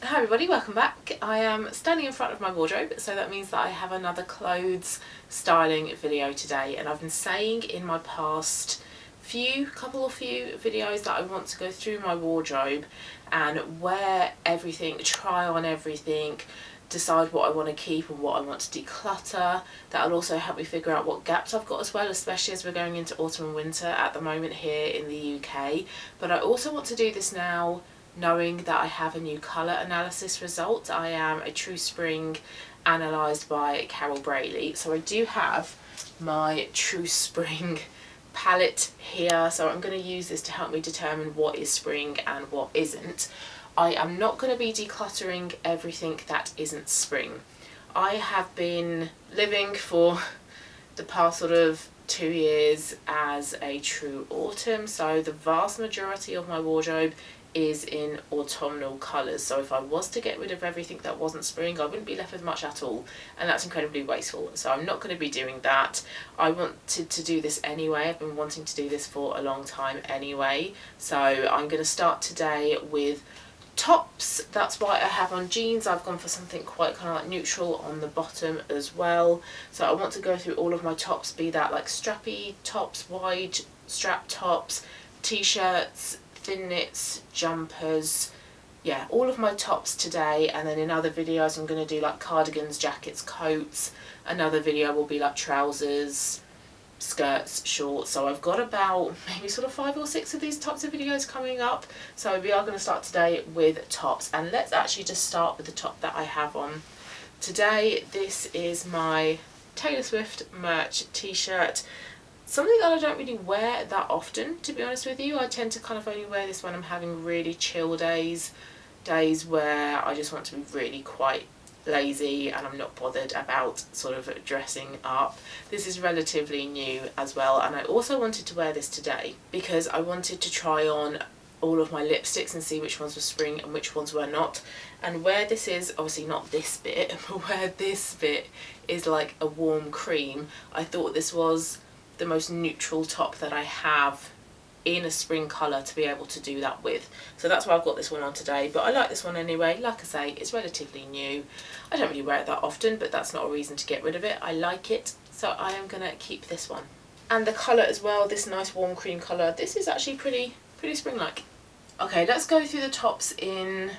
Hi everybody, welcome back. I am standing in front of my wardrobe, so that means that I have another clothes styling video today, and I've been saying in my past few videos that I want to go through my wardrobe and wear everything, try on everything, decide what I want to keep and what I want to declutter. That'll also help me figure out what gaps I've got as well, especially as we're going into autumn and winter at the moment here in the UK. But I also want to do this now knowing that I have a new colour analysis result. I am a True Spring analysed by Carol Brailey. So I do have my True Spring palette here, so I'm going to use this to help me determine what is spring and what isn't. I am not going to be decluttering everything that isn't spring. I have been living for the past sort of 2 years as a true autumn, so the vast majority of my wardrobe is in autumnal colours. So if I was to get rid of everything that wasn't spring, I wouldn't be left with much at all, and that's incredibly wasteful. So I'm not going to be doing that. I wanted to do this anyway. I've been wanting to do this for a long time anyway. So I'm going to start today with tops. That's why I have on jeans. I've gone for something quite kind of like neutral on the bottom as well. So I want to go through all of my tops, be that like strappy tops, wide strap tops, t-shirts, thin knits, jumpers, yeah, all of my tops today. And then in other videos I'm going to do like cardigans, jackets, coats. Another video will be like trousers, skirts, shorts. So I've got about maybe sort of 5 or 6 of these types of videos coming up. So we are going to start today with tops, and let's actually just start with the top that I have on today. This is my Taylor Swift merch t-shirt. Something that I don't really wear that often, to be honest with you. I tend to kind of only wear this when I'm having really chill days where I just want to be really quite lazy and I'm not bothered about sort of dressing up. This is relatively new as well, and I also wanted to wear this today because I wanted to try on all of my lipsticks and see which ones were spring and which ones were not. And where this is, obviously not this bit, but where this bit is like a warm cream, I thought this was the most neutral top that I have in a spring colour to be able to do that with. So that's why I've got this one on today, but I like this one anyway. Like I say, it's relatively new. I don't really wear it that often, but that's not a reason to get rid of it. I like it, so I am going to keep this one. And the colour as well, this nice warm cream colour, this is actually pretty spring-like. Okay, let's go through the tops in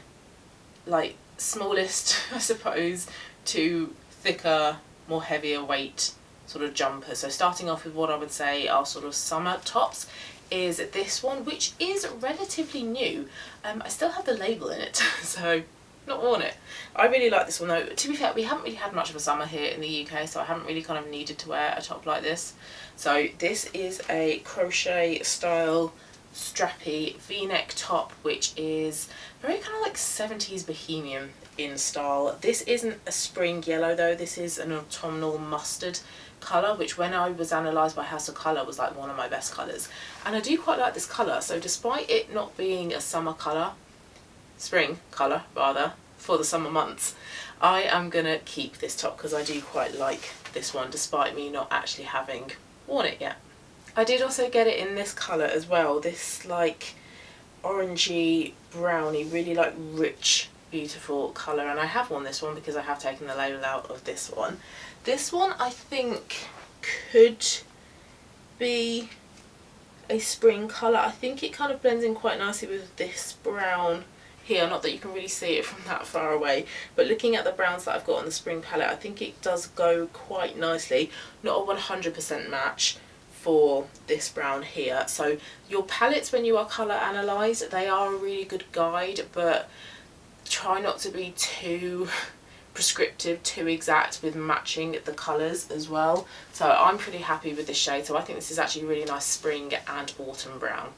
like smallest, I suppose, to thicker, more heavier weight sort of jumper. So starting off with what I would say are sort of summer tops is this one, which is relatively new. I still have the label in it, so not worn it. I really like this one though. To be fair, we haven't really had much of a summer here in the UK, so I haven't really kind of needed to wear a top like this. So this is a crochet style strappy v-neck top, which is very kind of like 70s bohemian in style. This isn't a spring yellow though, this is an autumnal mustard colour, which when I was analysed by House of Colour was like one of my best colours, and I do quite like this colour. So despite it not being a summer colour, spring colour rather, for the summer months, I am gonna keep this top because I do quite like this one despite me not actually having worn it yet. I did also get it in this colour as well, this like orangey browny, really like rich beautiful colour, and I have worn this one because I have taken the label out of this one. This one I think could be a spring colour. I think it kind of blends in quite nicely with this brown here, not that you can really see it from that far away, but looking at the browns that I've got on the spring palette, I think it does go quite nicely. Not a 100% match for this brown here. So your palettes, when you are colour analysed, they are a really good guide, but try not to be too prescriptive, too exact with matching the colours as well. So I'm pretty happy with this shade, so I think this is actually really nice spring and autumn brown.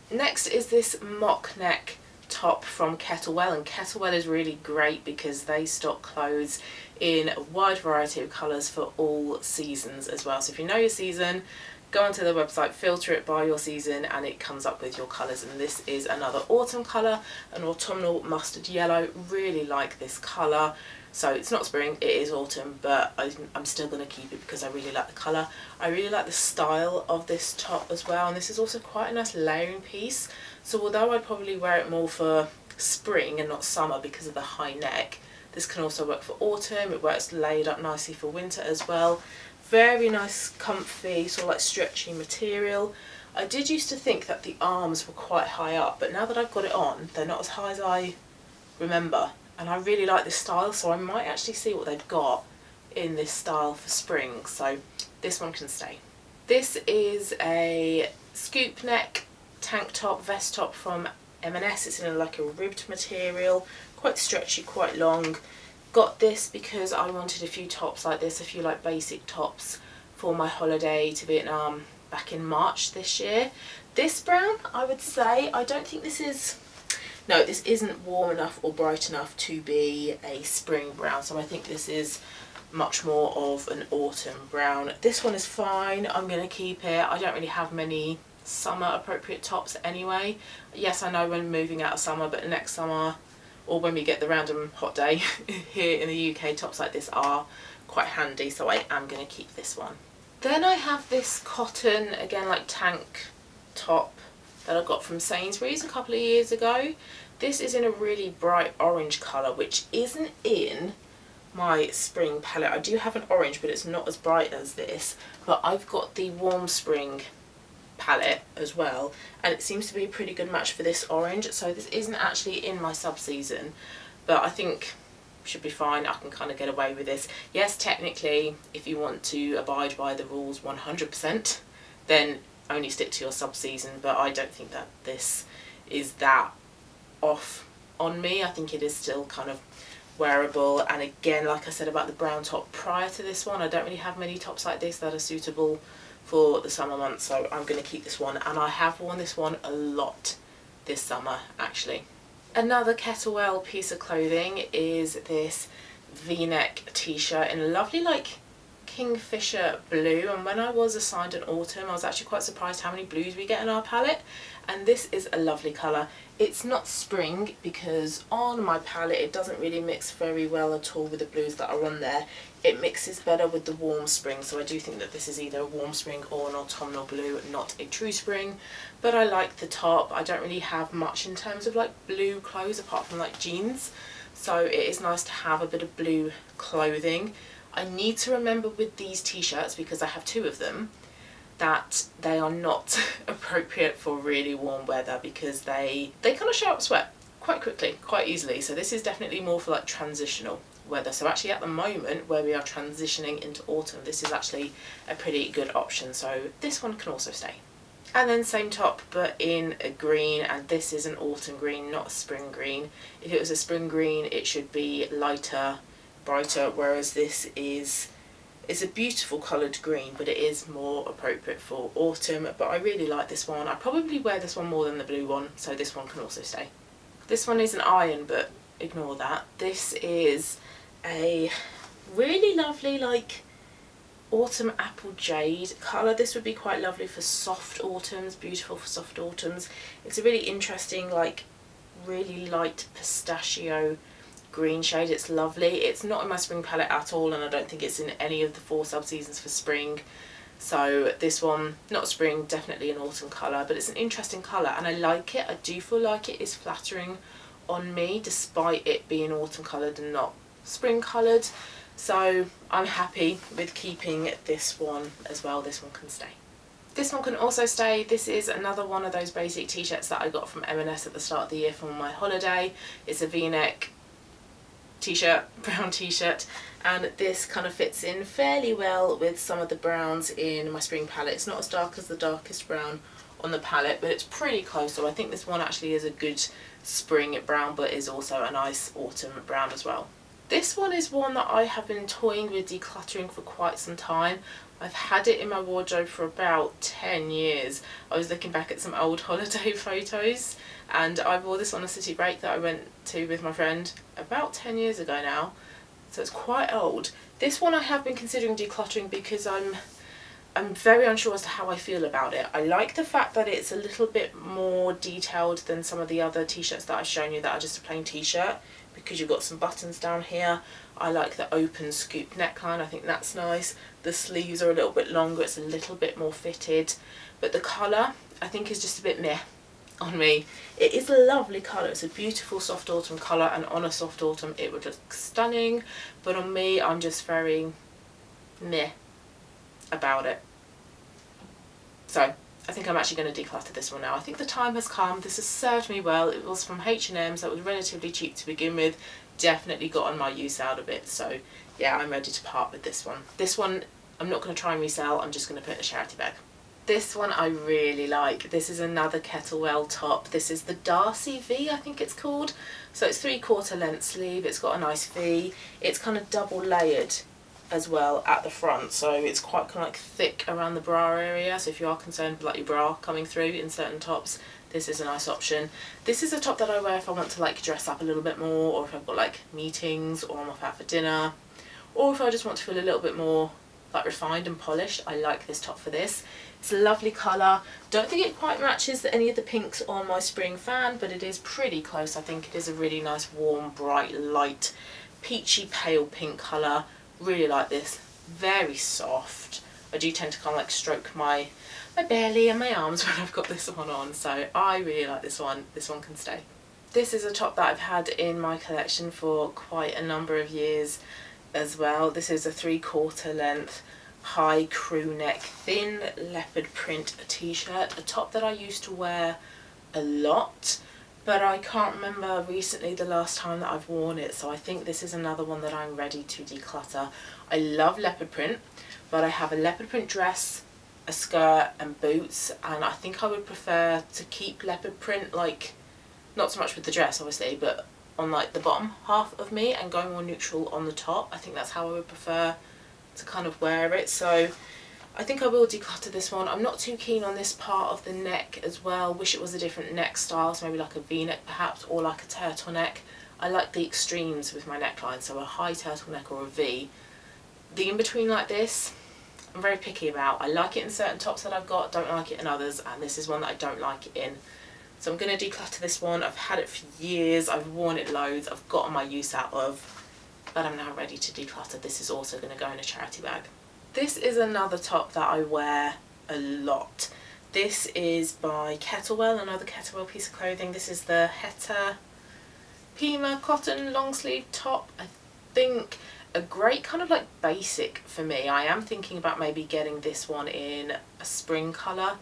Next is this mock neck top from Kettlewell, and Kettlewell is really great because they stock clothes in a wide variety of colours for all seasons as well. So if you know your season, go onto their website, filter it by your season, and it comes up with your colours. And this is another autumn colour, an autumnal mustard yellow. Really like this colour. So it's not spring, it is autumn, but I'm still going to keep it because I really like the colour. I really like the style of this top as well, and this is also quite a nice layering piece. So although I'd probably wear it more for spring and not summer because of the high neck. This can also work for autumn. It works laid up nicely for winter as well. Very nice, comfy, sort of like stretchy material. I did used to think that the arms were quite high up, but now that I've got it on, they're not as high as I remember. And I really like this style, so I might actually see what they've got in this style for spring. So this one can stay. This is a scoop neck tank top, vest top from M&S. It's in like a ribbed material, quite stretchy, quite long. Got this because I wanted a few tops like this, a few like basic tops for my holiday to Vietnam back in March this year. This brown, I would say, I don't think this is, no, this isn't warm enough or bright enough to be a spring brown, so I think this is much more of an autumn brown. This one is fine, I'm going to keep it. I don't really have many summer appropriate tops anyway. Yes, I know when moving out of summer, but next summer or when we get the random hot day here in the UK, tops like this are quite handy, so I am going to keep this one. Then I have this cotton, again like tank top that I got from Sainsbury's a couple of years ago. This is in a really bright orange colour, which isn't in my spring palette. I do have an orange, but it's not as bright as this, but I've got the warm spring palette as well, and it seems to be a pretty good match for this orange. So this isn't actually in my sub-season, but I think should be fine. I can kind of get away with this. Yes, technically, if you want to abide by the rules 100%, then only stick to your sub-season, but I don't think that this is that off on me. I think it is still kind of wearable, and again, like I said about the brown top prior to this one, I don't really have many tops like this that are suitable for the summer months, so I'm going to keep this one, and I have worn this one a lot this summer actually. Another kettlewell piece of clothing is this V-neck t-shirt in a lovely like kingfisher blue, and when I was assigned an autumn, I was actually quite surprised how many blues we get in our palette, and this is a lovely colour. It's not spring because on my palette it doesn't really mix very well at all with the blues that are on there. It mixes better with the warm spring, so I do think that this is either a warm spring or an autumnal blue, not a true spring. But I like the top. I don't really have much in terms of like blue clothes apart from like jeans, so it is nice to have a bit of blue clothing. I need to remember with these t-shirts, because I have two of them, that they are not appropriate for really warm weather because they kind of show up sweat quite quickly, quite easily. So this is definitely more for like transitional weather. So actually at the moment where we are transitioning into autumn, this is actually a pretty good option. So this one can also stay. And then same top but in a green, and this is an autumn green, not a spring green. If it was a spring green it should be lighter, brighter, whereas this is, it's a beautiful coloured green, but it is more appropriate for autumn. But I really like this one. I probably wear this one more than the blue one, so this one can also stay. This one is an iron, but ignore that. This is a really lovely like autumn apple jade colour. This would be quite lovely for soft autumns, beautiful for soft autumns. It's a really interesting like really light pistachio green shade. It's lovely. It's not in my spring palette at all, and I don't think it's in any of the 4 sub-seasons for spring. So this one, not spring, definitely an autumn colour, but it's an interesting colour and I like it. I do feel like it is flattering on me despite it being autumn coloured and not spring coloured. So I'm happy with keeping this one as well. This one can stay. This one can also stay. This is another one of those basic t-shirts that I got from M&S at the start of the year for my holiday. It's a V-neck t-shirt, brown t-shirt, and this kind of fits in fairly well with some of the browns in my spring palette. It's not as dark as the darkest brown on the palette, but it's pretty close, so I think this one actually is a good spring brown, but is also a nice autumn brown as well. This one is one that I have been toying with decluttering for quite some time. I've had it in my wardrobe for about 10 years. I was looking back at some old holiday photos, and I wore this on a city break that I went to with my friend about 10 years ago now, so it's quite old. This one I have been considering decluttering because I'm very unsure as to how I feel about it. I like the fact that it's a little bit more detailed than some of the other t-shirts that I've shown you that are just a plain t-shirt, because you've got some buttons down here. I like the open scoop neckline, I think that's nice. The sleeves are a little bit longer, it's a little bit more fitted, but the colour I think is just a bit meh. on me. It is a lovely colour. It's a beautiful soft autumn colour, and on a soft autumn it would look stunning, but on me I'm just very meh about it. So I think I'm actually going to declutter this one now. I think the time has come. This has served me well. It was from H&M, so it was relatively cheap to begin with. Definitely gotten my use out of it. So yeah, I'm ready to part with this one. This one I'm not going to try and resell. I'm just going to put in a charity bag. This one I really like. This is another Kettlewell top. This is the Darcy V, I think it's called. So it's 3/4 length sleeve. It's got a nice V. It's kind of double layered as well at the front, so it's quite kind of like thick around the bra area. So if you are concerned with like your bra coming through in certain tops, this is a nice option. This is a top that I wear if I want to like dress up a little bit more, or if I've got like meetings, or I'm off out for dinner, or if I just want to feel a little bit more like refined and polished. I like this top for this. It's a lovely colour. Don't think it quite matches any of the pinks on my spring fan, but it is pretty close. I think it is a really nice warm, bright, light, peachy pale pink colour. Really like this. Very soft. I do tend to kind of like stroke my belly and my arms when I've got this one on, so I really like this one. This one can stay. This is a top that I've had in my collection for quite a number of years as well. This is a 3/4 length high crew neck thin leopard print t-shirt, a top that I used to wear a lot, but I can't remember recently the last time that I've worn it, so I think this is another one that I'm ready to declutter. I love leopard print, but I have a leopard print dress, a skirt and boots, and I think I would prefer to keep leopard print, like, not so much with the dress obviously, but on like the bottom half of me, and going more neutral on the top. I think that's how I would prefer to kind of wear it, so I think I will declutter this one. I'm not too keen on this part of the neck as well. Wish it was a different neck style, so maybe like a V-neck perhaps, or like a turtleneck. I like the extremes with my neckline, so a high turtleneck or a V. The in-between like this, I'm very picky about. I like it in certain tops that I've got, don't like it in others, and this is one that I don't like it in. So I'm going to declutter this one. I've had it for years, I've worn it loads, I've gotten my use out of, but I'm now ready to declutter. This is also going to go in a charity bag. This is another top that I wear a lot. This is by Kettlewell, another Kettlewell piece of clothing. This is the Heta Pima cotton long sleeve top. I think a great kind of like basic for me. I am thinking about maybe getting this one in a spring colour,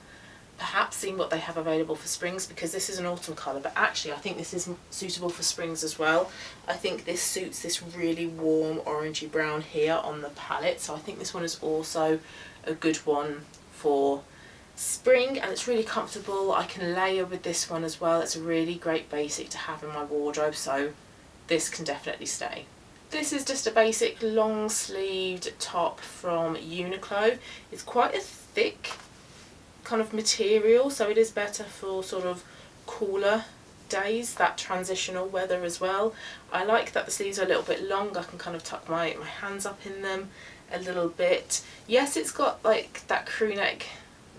perhaps seeing what they have available for springs, because this is an autumn colour, but actually I think this is suitable for springs as well. I think this suits this really warm orangey brown here on the palette, so I think this one is also a good one for spring, and it's really comfortable. I can layer with this one as well. It's a really great basic to have in my wardrobe, so this can definitely stay. This is just a basic long sleeved top from Uniqlo. It's quite a thick kind of material, so it is better for sort of cooler days, that transitional weather as well. I like that the sleeves are a little bit long. I can kind of tuck my hands up in them a little bit. Yes, it's got like that crew neck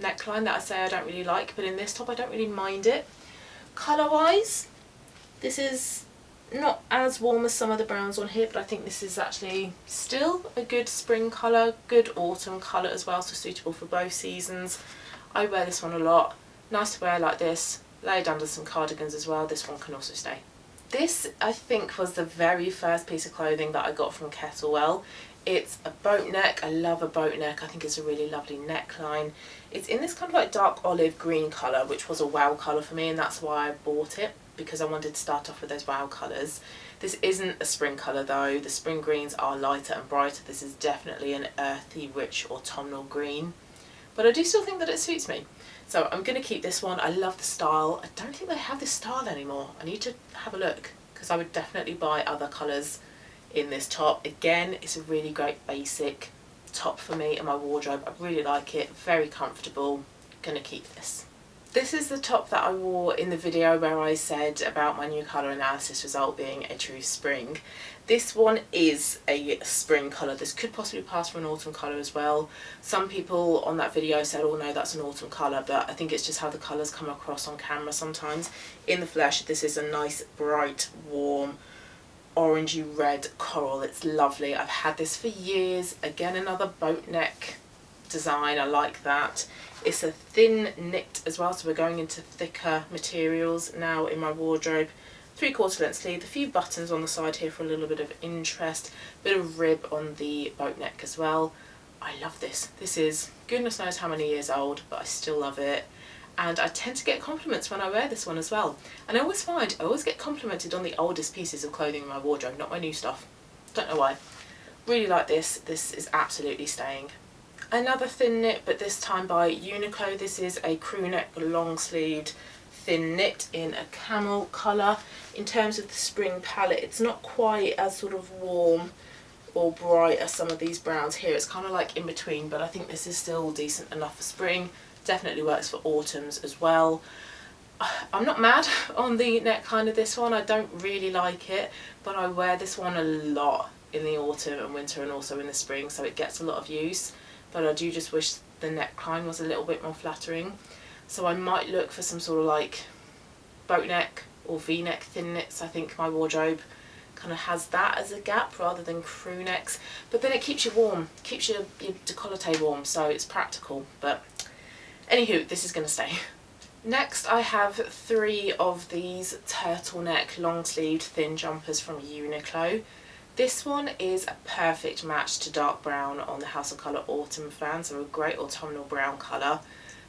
neckline that I say I don't really like, but in this top I don't really mind it. Colour wise, this is not as warm as some of the browns on here, but I think this is actually still a good spring colour, good autumn colour as well, so suitable for both seasons. I wear this one a lot. Nice to wear like this, layered under some cardigans as well. This one can also stay. This I think was the very first piece of clothing that I got from Kettlewell. It's a boat neck. I love a boat neck. I think it's a really lovely neckline. It's in this kind of like dark olive green colour, which was a wow colour for me, and that's why I bought it, because I wanted to start off with those wow colours. This isn't a spring colour though. The spring greens are lighter and brighter. This is definitely an earthy, rich autumnal green, but I do still think that it suits me. So I'm going to keep this one. I love the style. I don't think they have this style anymore. I need to have a look, because I would definitely buy other colours in this top. Again, it's a really great basic top for me in my wardrobe. I really like it. Very comfortable. Gonna keep this. This is the top that I wore in the video where I said about my new colour analysis result being a true spring. This one is a spring colour. This could possibly pass for an autumn colour as well. Some people on that video said, oh no, that's an autumn colour, but I think it's just how the colours come across on camera sometimes. In the flesh, this is a nice, bright, warm, orangey red coral. It's lovely. I've had this for years. Again, another boat neck design. I like that. It's a thin knit as well, so we're going into thicker materials now in my wardrobe. 3/4 length sleeve, a few buttons on the side here for a little bit of interest, bit of rib on the boat neck as well. I love this. This is goodness knows how many years old, but I still love it. And I tend to get compliments when I wear this one as well. And I always find I always get complimented on the oldest pieces of clothing in my wardrobe, not my new stuff. Don't know why. Really like this. This is absolutely staying. Another thin knit, but this time by Uniqlo. This is a crew neck long sleeved thin knit in a camel colour. In terms of the spring palette, it's not quite as sort of warm or bright as some of these browns here. It's kind of like in between, but I think this is still decent enough for spring. Definitely works for autumns as well. I'm not mad on the neckline of this one. I don't really like it, but I wear this one a lot in the autumn and winter and also in the spring, so it gets a lot of use. But I do just wish the neckline was a little bit more flattering. So I might look for some sort of like boat neck or V-neck thin knits. I think my wardrobe kind of has that as a gap rather than crew necks. But then it keeps you warm, keeps your décolleté warm, so it's practical. But anywho, this is going to stay. Next I have 3 of these turtleneck long sleeved thin jumpers from Uniqlo. This one is a perfect match to dark brown on the House of Colour Autumn fan, so a great autumnal brown colour.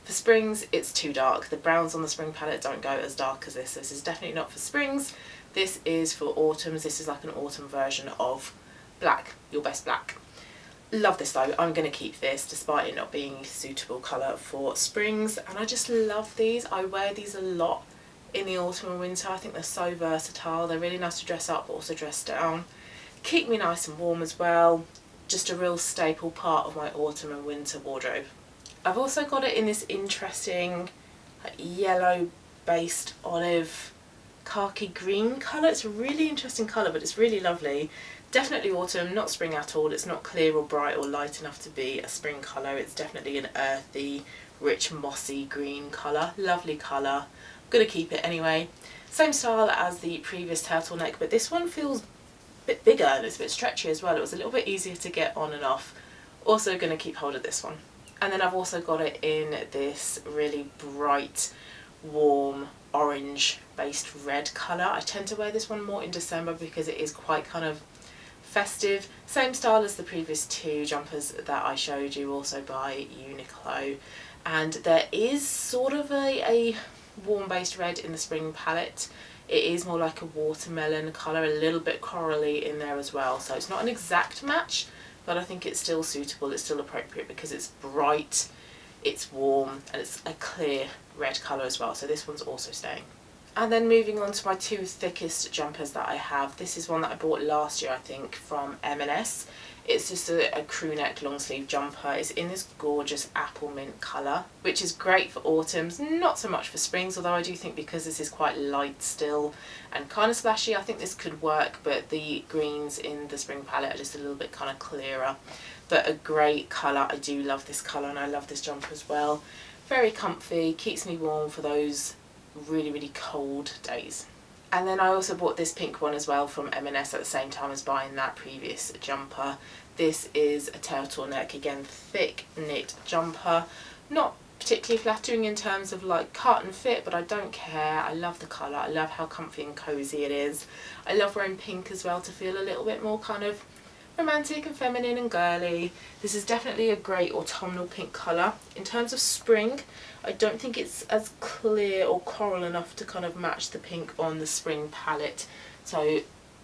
For springs it's too dark. The browns on the spring palette don't go as dark as this. This is definitely not for springs. This is for autumns. This is like an autumn version of black, your best black. Love this though. I'm going to keep this despite it not being a suitable colour for springs, and I just love these. I wear these a lot in the autumn and winter. I think they're so versatile. They're really nice to dress up but also dress down. Keep me nice and warm as well. Just a real staple part of my autumn and winter wardrobe. I've also got it in this interesting yellow based olive khaki green colour. It's a really interesting colour, but it's really lovely. Definitely autumn, not spring at all. It's not clear or bright or light enough to be a spring colour. It's definitely an earthy, rich, mossy green colour. Lovely colour. I'm going to keep it anyway. Same style as the previous turtleneck, but this one feels a bit bigger and it's a bit stretchy as well. It was a little bit easier to get on and off. Also going to keep hold of this one. And then I've also got it in this really bright, warm, orange based red colour. I tend to wear this one more in December because it is quite kind of festive. Same style as the previous 2 jumpers that I showed you, also by Uniqlo. And there is sort of a warm based red in the spring palette. It is more like a watermelon colour, a little bit corally in there as well. So it's not an exact match, but I think it's still suitable, it's still appropriate because it's bright, it's warm, and it's a clear red colour as well. So this one's also staying. And then moving on to my 2 thickest jumpers that I have. This is one that I bought last year, I think, from M&S. It's just a crew neck long sleeve jumper. It's in this gorgeous apple mint colour, which is great for autumns, not so much for springs, although I do think because this is quite light still and kind of splashy, I think this could work, but the greens in the spring palette are just a little bit kind of clearer. But a great colour. I do love this colour and I love this jumper as well. Very comfy, keeps me warm for those really cold days. And then I also bought this pink one as well from M&S at the same time as buying that previous jumper. This is a turtleneck, again thick knit jumper. Not particularly flattering in terms of like cut and fit, but I don't care. I love the colour, I love how comfy and cosy it is. I love wearing pink as well to feel a little bit more kind of romantic and feminine and girly. This is definitely a great autumnal pink colour. In terms of spring, I don't think it's as clear or coral enough to kind of match the pink on the spring palette. So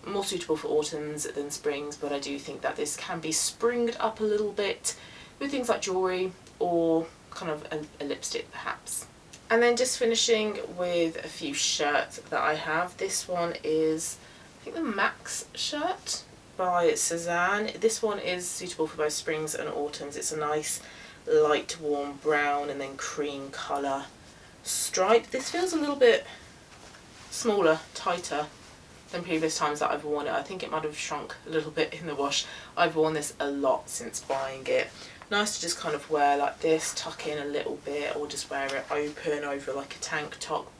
more suitable for autumns than springs, but I do think that this can be springed up a little bit with things like jewellery or kind of a lipstick perhaps. And then just finishing with a few shirts that I have. This one is, I think, the Max shirt by Suzanne. This one is suitable for both springs and autumns. It's a nice light warm brown and then cream colour stripe. This feels a little bit smaller, tighter than previous times that I've worn it. I think it might have shrunk a little bit in the wash. I've worn this a lot since buying it. Nice to just kind of wear like this, tuck in a little bit, or just wear it open over like a tank top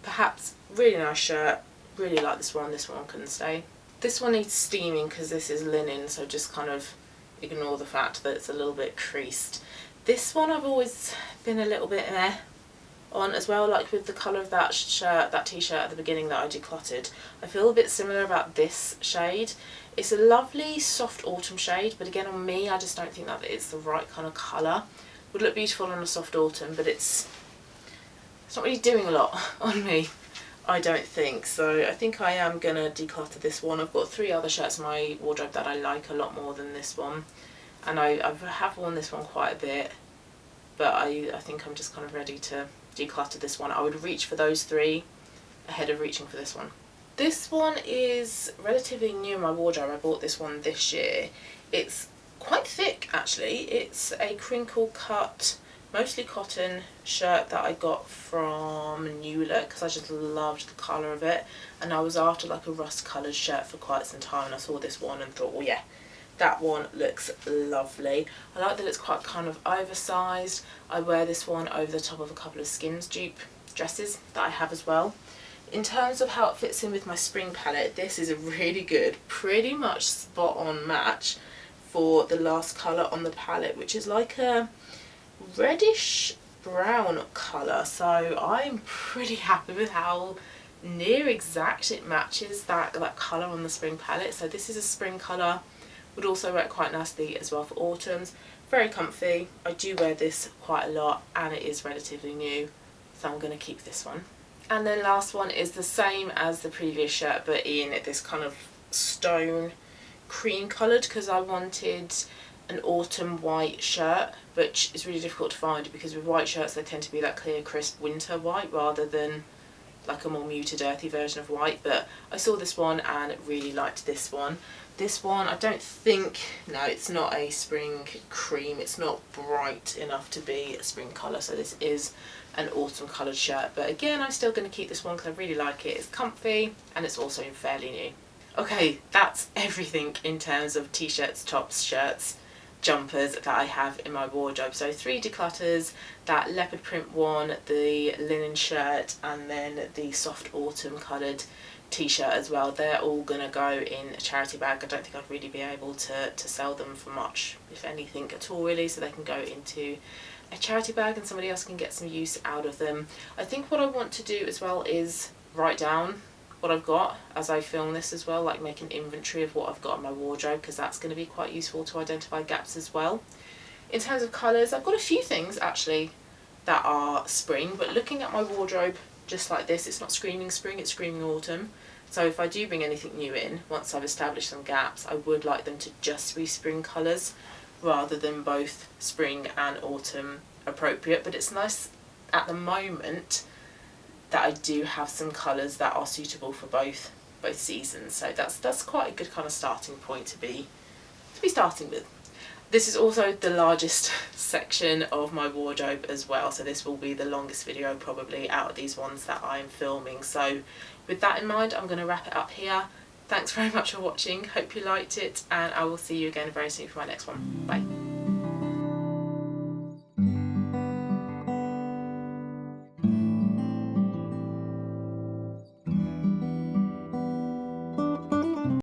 perhaps. Really nice shirt, really like this one couldn't stay. This one needs steaming because this is linen, so just kind of ignore the fact that it's a little bit creased. This one I've always been a little bit meh on as well, like with the colour of that shirt, that t-shirt at the beginning that I decluttered. I feel a bit similar about this shade. It's a lovely soft autumn shade, but again on me I just don't think that it's the right kind of colour. Would look beautiful on a soft autumn, but it's not really doing a lot on me, I don't think. So I think I am going to declutter this one. I've got 3 other shirts in my wardrobe that I like a lot more than this one, and I have worn this one quite a bit, but I think I'm just kind of ready to declutter this one. I would reach for those 3 ahead of reaching for this one. This one is relatively new in my wardrobe. I bought this one this year. It's quite thick actually. It's a crinkle cut, mostly cotton shirt that I got from New Look because I just loved the colour of it, and I was after like a rust coloured shirt for quite some time, and I saw this one and thought, well yeah, that one looks lovely. I like that it's quite kind of oversized. I wear this one over the top of a couple of Skims dupe dresses that I have as well. In terms of how it fits in with my spring palette, this is a really good, pretty much spot on match for the last colour on the palette, which is like a reddish brown colour. So I'm pretty happy with how near exact it matches that colour on the spring palette. So this is a spring colour, would also work quite nicely as well for autumns. Very comfy. I do wear this quite a lot and it is relatively new, so I'm going to keep this one. And then last one is the same as the previous shirt, but in this kind of stone cream coloured, because I wanted an autumn white shirt, which is really difficult to find because with white shirts they tend to be that clear crisp winter white rather than like a more muted earthy version of white. But I saw this one and really liked this one. This one I don't think, no, it's not a spring cream, it's not bright enough to be a spring colour, so this is an autumn coloured shirt. But again, I'm still going to keep this one because I really like it. It's comfy and it's also fairly new. Okay, that's everything in terms of t-shirts, tops, shirts, jumpers that I have in my wardrobe. So 3 declutters, that leopard print one, the linen shirt, and then the soft autumn coloured t-shirt as well. They're all gonna go in a charity bag. I don't think I'd really be able to sell them for much, if anything at all really, so they can go into a charity bag and somebody else can get some use out of them. I think what I want to do as well is write down what I've got as I film this as well, like make an inventory of what I've got in my wardrobe, because that's going to be quite useful to identify gaps as well. In terms of colours, I've got a few things actually that are spring, but looking at my wardrobe just like this, it's not screaming spring, it's screaming autumn. So if I do bring anything new in, once I've established some gaps, I would like them to just be spring colours rather than both spring and autumn appropriate. But it's nice at the moment that I do have some colours that are suitable for both seasons. So that's quite a good kind of starting point to be starting with. This is also the largest section of my wardrobe as well, so this will be the longest video probably out of these ones that I'm filming. So with that in mind, I'm going to wrap it up here. Thanks very much for watching, hope you liked it, and I will see you again very soon for my next one. Bye.